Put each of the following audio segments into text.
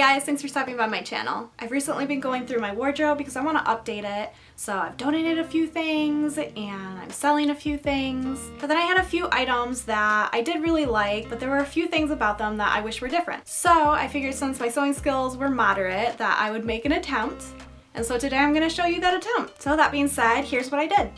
guys, thanks for stopping by my channel. I've recently been going through my wardrobe because I want to update it. So I've donated a few things and I'm selling a few things. But then I had a few items that I did really like, but there were a few things about them that I wish were different. So I figured since my sewing skills were moderate that I would make an attempt. And so today I'm going to show you that attempt. So that being said, here's what I did.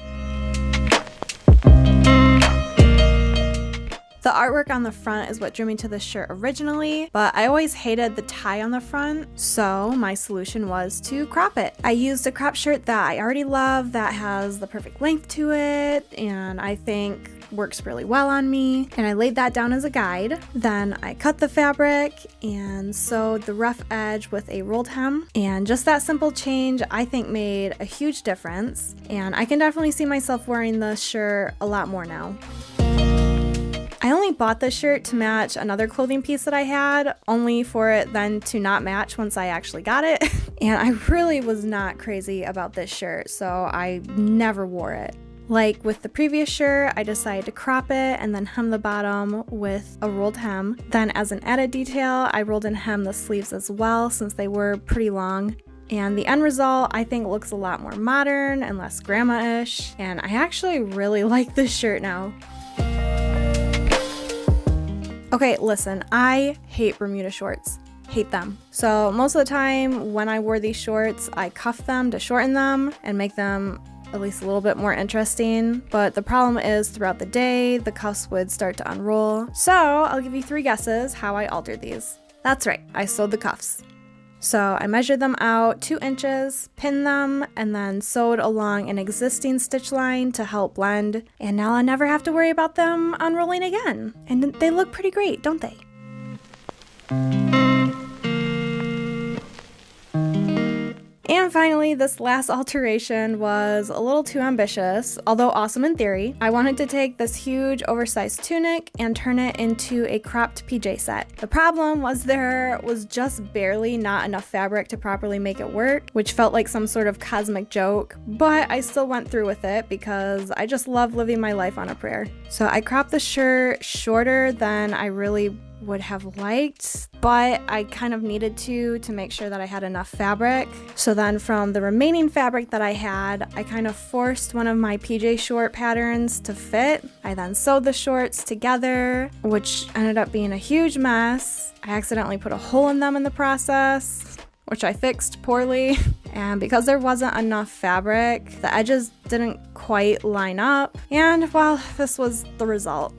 The artwork on the front is what drew me to this shirt originally, but I always hated the tie on the front, so my solution was to crop it. I used a crop shirt that I already love that has the perfect length to it, and I think works really well on me, and I laid that down as a guide. Then I cut the fabric and sewed the rough edge with a rolled hem, and just that simple change I think made a huge difference, and I can definitely see myself wearing this shirt a lot more now. I only bought this shirt to match another clothing piece that I had, only for it then to not match once I actually got it. And I really was not crazy about this shirt, so I never wore it. Like with the previous shirt, I decided to crop it and then hem the bottom with a rolled hem. Then as an added detail, I rolled and hemmed the sleeves as well since they were pretty long. And the end result I think looks a lot more modern and less grandma-ish, and I actually really like this shirt now. Okay, listen, I hate Bermuda shorts. Hate them. So most of the time when I wore these shorts, I cuffed them to shorten them and make them at least a little bit more interesting. But the problem is throughout the day, the cuffs would start to unroll. So I'll give you 3 guesses how I altered these. That's right, I sewed the cuffs. So I measured them out 2 inches, pinned them, and then sewed along an existing stitch line to help blend. And now I never have to worry about them unrolling again. And they look pretty great, don't they? And finally, this last alteration was a little too ambitious, although awesome in theory. I wanted to take this huge oversized tunic and turn it into a cropped PJ set. The problem was there was just barely not enough fabric to properly make it work, which felt like some sort of cosmic joke, but I still went through with it because I just love living my life on a prayer. So I cropped the shirt shorter than I really would have liked, but I kind of needed to make sure that I had enough fabric. So then from the remaining fabric that I had, I kind of forced one of my PJ short patterns to fit. I then sewed the shorts together, which ended up being a huge mess. I accidentally put a hole in them in the process, which I fixed poorly. And because there wasn't enough fabric, the edges didn't quite line up. And well, this was the result.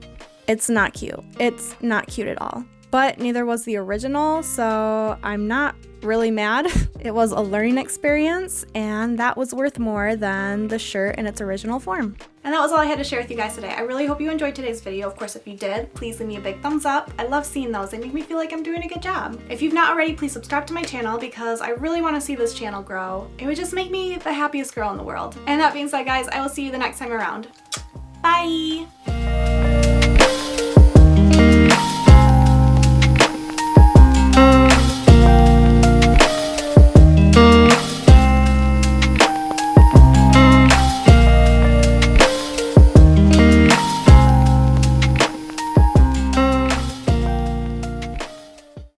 It's not cute. It's not cute at all. But neither was the original, so I'm not really mad. It was a learning experience, and that was worth more than the shirt in its original form. And that was all I had to share with you guys today. I really hope you enjoyed today's video. Of course, if you did, please leave me a big thumbs up. I love seeing those. They make me feel like I'm doing a good job. If you've not already, please subscribe to my channel because I really want to see this channel grow. It would just make me the happiest girl in the world. And that being said, guys, I will see you the next time around. Bye!